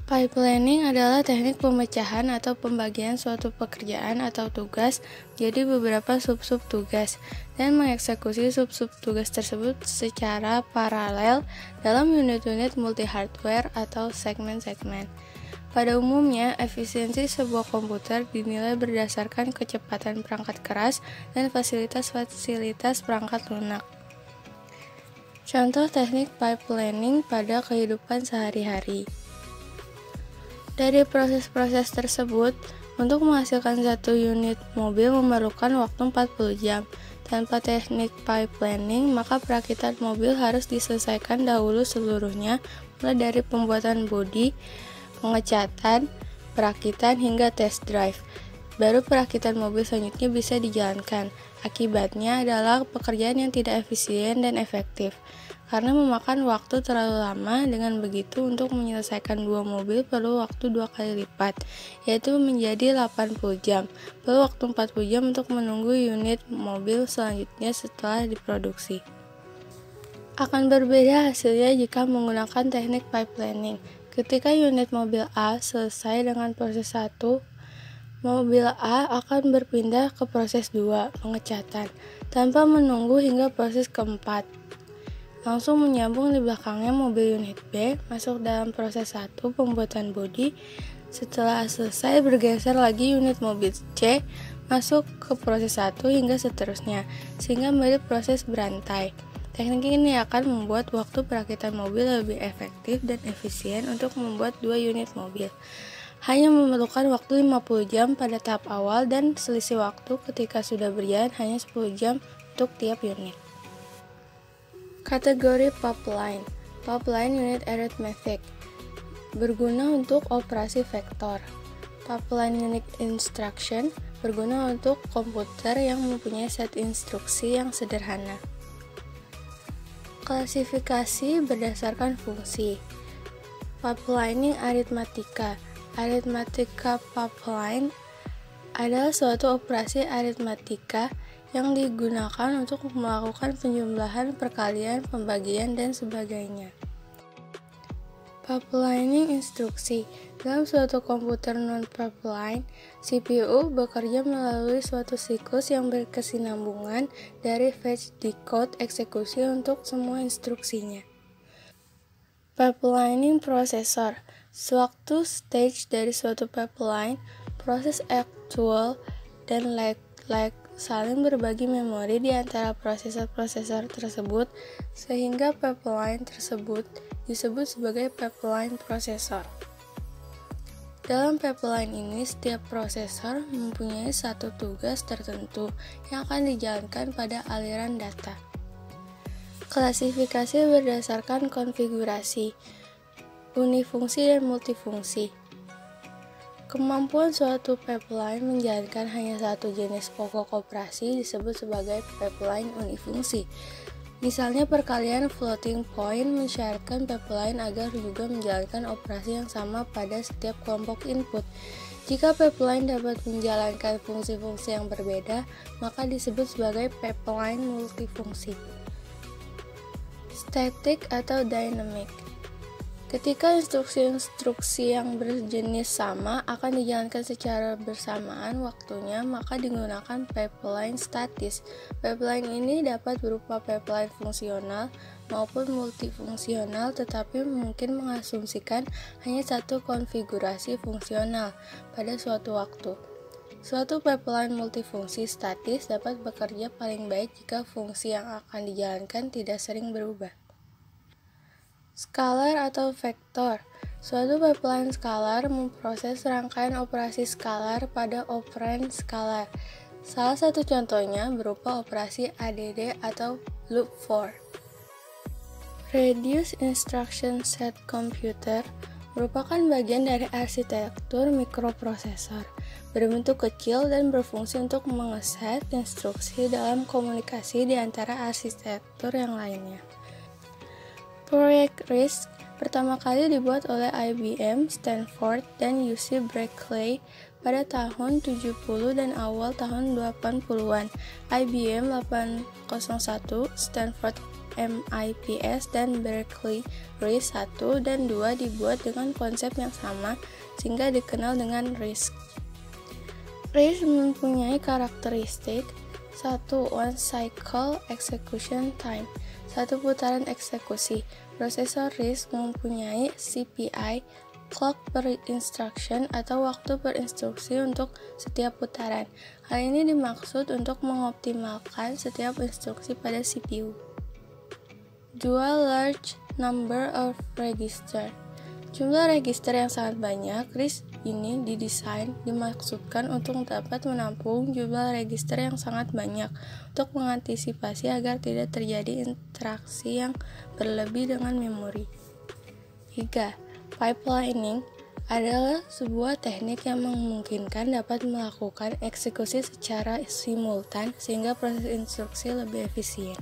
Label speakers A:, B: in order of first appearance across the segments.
A: Pipelining adalah teknik pemecahan atau pembagian suatu pekerjaan atau tugas menjadi beberapa sub-sub tugas dan mengeksekusi sub-sub tugas tersebut secara paralel dalam unit-unit multi-hardware atau segmen-segmen. Pada umumnya, efisiensi sebuah komputer dinilai berdasarkan kecepatan perangkat keras dan fasilitas-fasilitas perangkat lunak. Contoh teknik pipelining pada kehidupan sehari-hari. Dari proses-proses tersebut, untuk menghasilkan satu unit mobil memerlukan waktu 40 jam. Tanpa teknik pipelining, maka perakitan mobil harus diselesaikan dahulu seluruhnya, mulai dari pembuatan bodi, pengecatan, perakitan, hingga test drive. Baru perakitan mobil selanjutnya bisa dijalankan. Akibatnya adalah pekerjaan yang tidak efisien dan efektif, karena memakan waktu terlalu lama. Dengan begitu, untuk menyelesaikan dua mobil perlu waktu 2 kali lipat, yaitu menjadi 80 jam. Perlu waktu 40 jam untuk menunggu unit mobil selanjutnya setelah diproduksi. Akan berbeda hasilnya jika menggunakan teknik pipelining. Ketika unit mobil A selesai dengan proses 1, mobil A akan berpindah ke proses 2, pengecatan, tanpa menunggu hingga proses keempat. Langsung menyambung di belakangnya mobil unit B masuk dalam proses 1, pembuatan bodi. Setelah selesai, bergeser lagi unit mobil C masuk ke proses 1 hingga seterusnya, sehingga menjadi proses berantai. Teknik ini akan membuat waktu perakitan mobil lebih efektif dan efisien untuk membuat 2 unit mobil. Hanya memerlukan waktu 50 jam pada tahap awal dan selisih waktu ketika sudah berjalan hanya 10 jam untuk tiap unit. Kategori pipeline. Pipeline unit arithmetic berguna untuk operasi vektor. Pipeline unit instruction berguna untuk komputer yang mempunyai set instruksi yang sederhana. Klasifikasi berdasarkan fungsi. Pipelining aritmatika. Aritmatika pipeline adalah suatu operasi aritmatika yang digunakan untuk melakukan penjumlahan, perkalian, pembagian, dan sebagainya. Pipelining instruksi. Dalam suatu komputer non-pipeline, CPU bekerja melalui suatu siklus yang berkesinambungan dari fetch, decode, eksekusi untuk semua instruksinya. Pipelining processor. Suatu stage dari suatu pipeline, proses actual dan lag saling berbagi memori di antara prosesor-prosesor tersebut, sehingga pipeline tersebut disebut sebagai pipeline processor. Dalam pipeline ini, setiap prosesor mempunyai satu tugas tertentu yang akan dijalankan pada aliran data. Klasifikasi berdasarkan konfigurasi, unifungsi dan multifungsi. Kemampuan suatu pipeline menjalankan hanya satu jenis pokok operasi disebut sebagai pipeline unifungsi. Misalnya, perkalian floating point mensyaratkan pipeline agar juga menjalankan operasi yang sama pada setiap kelompok input. Jika pipeline dapat menjalankan fungsi-fungsi yang berbeda, maka disebut sebagai pipeline multifungsi. Static atau dynamic. Ketika instruksi-instruksi yang berjenis sama akan dijalankan secara bersamaan waktunya, maka digunakan pipeline statis. Pipeline ini dapat berupa pipeline fungsional maupun multifungsional, tetapi mungkin mengasumsikan hanya satu konfigurasi fungsional pada suatu waktu. Suatu pipeline multifungsi statis dapat bekerja paling baik jika fungsi yang akan dijalankan tidak sering berubah. Skalar atau vektor. Suatu pipeline skalar memproses rangkaian operasi skalar pada operand skalar. Salah satu contohnya berupa operasi ADD atau loop for. Reduced Instruction Set Computer merupakan bagian dari arsitektur mikroprosesor, berbentuk kecil dan berfungsi untuk mengeset instruksi dalam komunikasi di antara arsitektur yang lainnya. Proyek RISC pertama kali dibuat oleh IBM, Stanford, dan UC Berkeley pada tahun 70 dan awal tahun 80-an. IBM 801, Stanford MIPS dan Berkeley RISC 1 dan 2 dibuat dengan konsep yang sama sehingga dikenal dengan RISC. RISC mempunyai karakteristik 1. One cycle execution time, 1 putaran eksekusi. Prosesor RISC mempunyai CPI, clock per instruction atau waktu per instruksi untuk setiap putaran. Hal ini dimaksud untuk mengoptimalkan setiap instruksi pada CPU. Dual large number of register. Jumlah register yang sangat banyak. RISC ini dimaksudkan untuk dapat menampung jumlah register yang sangat banyak untuk mengantisipasi agar tidak terjadi interaksi yang berlebih dengan memori. 3. Pipelining adalah sebuah teknik yang memungkinkan dapat melakukan eksekusi secara simultan sehingga proses instruksi lebih efisien.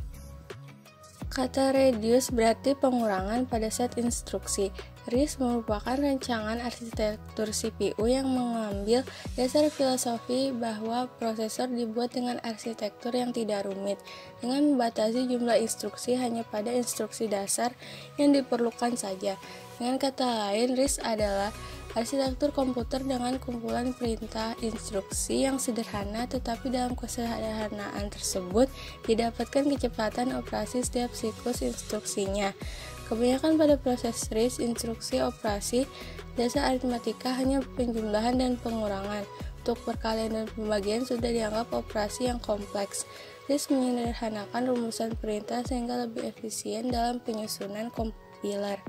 A: Kata reduce berarti pengurangan pada set instruksi. RISC merupakan rancangan arsitektur CPU yang mengambil dasar filosofi bahwa prosesor dibuat dengan arsitektur yang tidak rumit, dengan membatasi jumlah instruksi hanya pada instruksi dasar yang diperlukan saja. Dengan kata lain, RISC adalah arsitektur komputer dengan kumpulan perintah instruksi yang sederhana, tetapi dalam kesederhanaan tersebut didapatkan kecepatan operasi setiap siklus instruksinya. Kebanyakan pada proses RISC, instruksi operasi dasar aritmatika hanya penjumlahan dan pengurangan. Untuk perkalian dan pembagian sudah dianggap operasi yang kompleks. RISC menyederhanakan rumusan perintah sehingga lebih efisien dalam penyusunan kompiler,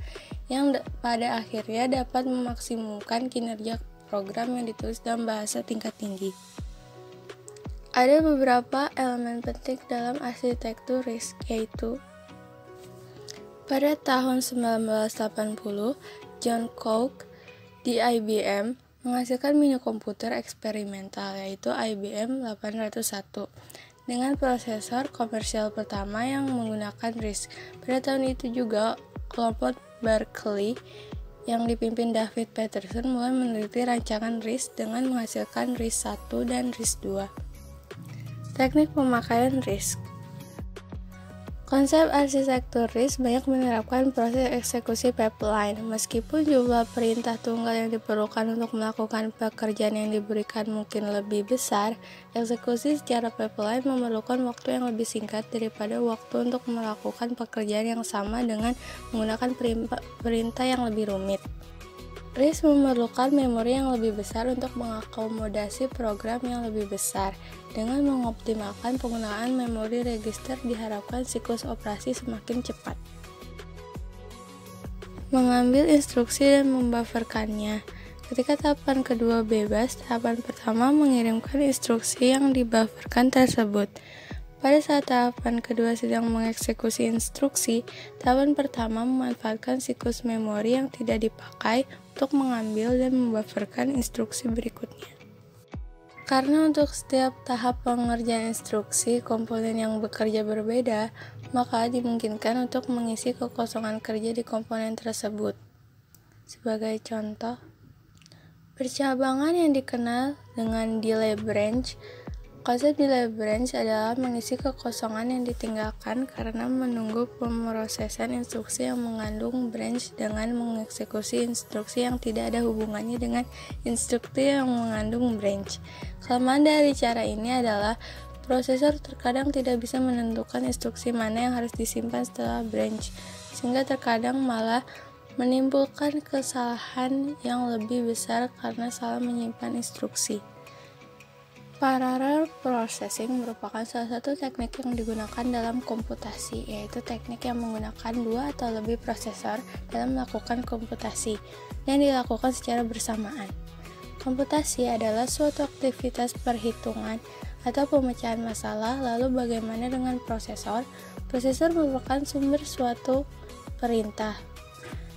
A: yang pada akhirnya dapat memaksimumkan kinerja program yang ditulis dalam bahasa tingkat tinggi. Ada beberapa elemen penting dalam arsitektur RISC, yaitu pada tahun 1980, John Cook di IBM menghasilkan mini komputer eksperimental, yaitu IBM 801, dengan prosesor komersial pertama yang menggunakan RISC. Pada tahun itu juga, kelompok Berkeley yang dipimpin David Peterson mulai meneliti rancangan RISC dengan menghasilkan RISC 1 dan RISC 2. Teknik pemakaian RISC. Konsep arsitektur RISC banyak menerapkan proses eksekusi pipeline. Meskipun jumlah perintah tunggal yang diperlukan untuk melakukan pekerjaan yang diberikan mungkin lebih besar, eksekusi secara pipeline memerlukan waktu yang lebih singkat daripada waktu untuk melakukan pekerjaan yang sama dengan menggunakan perintah yang lebih rumit. RISC memerlukan memori yang lebih besar untuk mengakomodasi program yang lebih besar. Dengan mengoptimalkan penggunaan memori register, diharapkan siklus operasi semakin cepat. Mengambil instruksi dan membufferkannya. Ketika tahapan kedua bebas, tahapan pertama mengirimkan instruksi yang dibufferkan tersebut. Pada saat tahapan kedua sedang mengeksekusi instruksi, tahapan pertama memanfaatkan siklus memori yang tidak dipakai untuk mengambil dan membufferkan instruksi berikutnya. Karena untuk setiap tahap pengerjaan instruksi, komponen yang bekerja berbeda, maka dimungkinkan untuk mengisi kekosongan kerja di komponen tersebut. Sebagai contoh, percabangan yang dikenal dengan delay branch. Konsep delay branch adalah mengisi kekosongan yang ditinggalkan karena menunggu pemrosesan instruksi yang mengandung branch dengan mengeksekusi instruksi yang tidak ada hubungannya dengan instruksi yang mengandung branch. Kelemahan dari cara ini adalah prosesor terkadang tidak bisa menentukan instruksi mana yang harus disimpan setelah branch, sehingga terkadang malah menimbulkan kesalahan yang lebih besar karena salah menyimpan instruksi. Parallel processing merupakan salah satu teknik yang digunakan dalam komputasi, yaitu teknik yang menggunakan dua atau lebih prosesor dalam melakukan komputasi yang dilakukan secara bersamaan. Komputasi adalah suatu aktivitas perhitungan atau pemecahan masalah. Lalu bagaimana dengan prosesor? Prosesor merupakan sumber suatu perintah.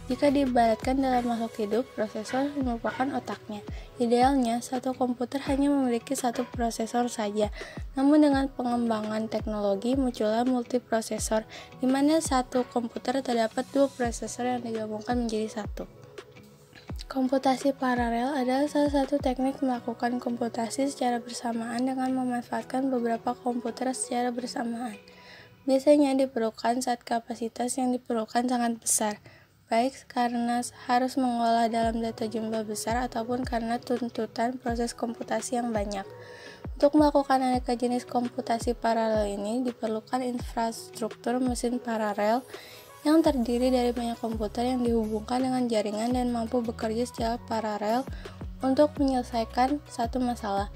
A: Jika diibaratkan dalam makhluk hidup, prosesor merupakan otaknya. Idealnya, satu komputer hanya memiliki satu prosesor saja. Namun dengan pengembangan teknologi, muncullah multiprosesor, di mana satu komputer terdapat dua prosesor yang digabungkan menjadi satu. Komputasi paralel adalah salah satu teknik melakukan komputasi secara bersamaan dengan memanfaatkan beberapa komputer secara bersamaan. biasanya diperlukan saat kapasitas yang diperlukan sangat besar, baik karena harus mengolah dalam data jumlah besar ataupun karena tuntutan proses komputasi yang banyak. Untuk melakukan aneka jenis komputasi paralel ini, diperlukan infrastruktur mesin paralel yang terdiri dari banyak komputer yang dihubungkan dengan jaringan dan mampu bekerja secara paralel untuk menyelesaikan satu masalah.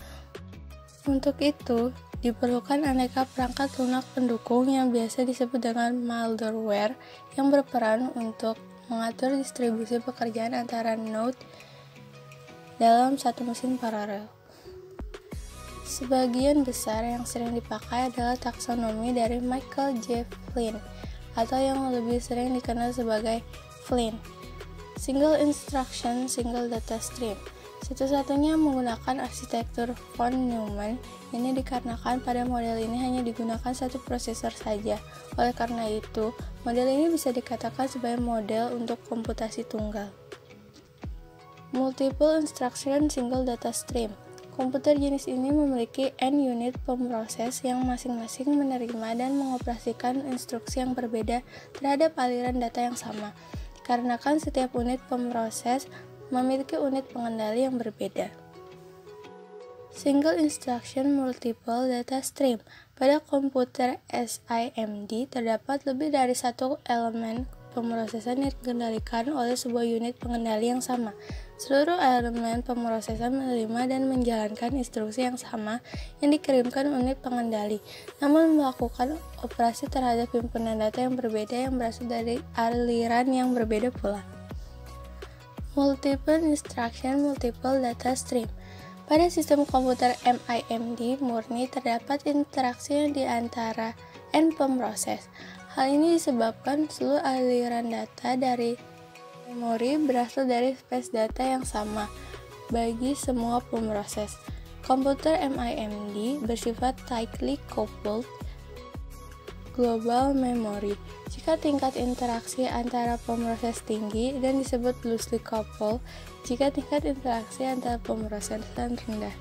A: Untuk itu, diperlukan aneka perangkat lunak pendukung yang biasa disebut dengan malware yang berperan untuk mengatur distribusi pekerjaan antara node dalam satu mesin paralel. Sebagian besar yang sering dipakai adalah taksonomi dari Michael J. Flynn, atau yang lebih sering dikenal sebagai Flynn. Single Instruction, Single Data Stream. Satu-satunya menggunakan arsitektur von Neumann. Ini dikarenakan pada model ini hanya digunakan satu prosesor saja. Oleh karena itu, model ini bisa dikatakan sebagai model untuk komputasi tunggal. Multiple Instruction, Single Data Stream. Komputer jenis ini memiliki N unit pemroses yang masing-masing menerima dan mengoperasikan instruksi yang berbeda terhadap aliran data yang sama, dikarenakan setiap unit pemroses memiliki unit pengendali yang berbeda. Single Instruction Multiple Data Stream. Pada komputer SIMD terdapat lebih dari satu elemen pemrosesan yang dikendalikan oleh sebuah unit pengendali yang sama. Seluruh elemen pemrosesan menerima dan menjalankan instruksi yang sama yang dikirimkan unit pengendali, namun melakukan operasi terhadap himpunan data yang berbeda yang berasal dari aliran yang berbeda pula. Multiple Instruction Multiple Data Stream. Pada sistem komputer MIMD murni terdapat interaksi di antara N pemroses. Hal ini disebabkan seluruh aliran data dari memori berasal dari space data yang sama bagi semua pemroses. Komputer MIMD bersifat tightly coupled global memory. Jika tingkat interaksi antara pemroses tinggi dan disebut loosely coupled jika tingkat interaksi antara pemrosesan rendah.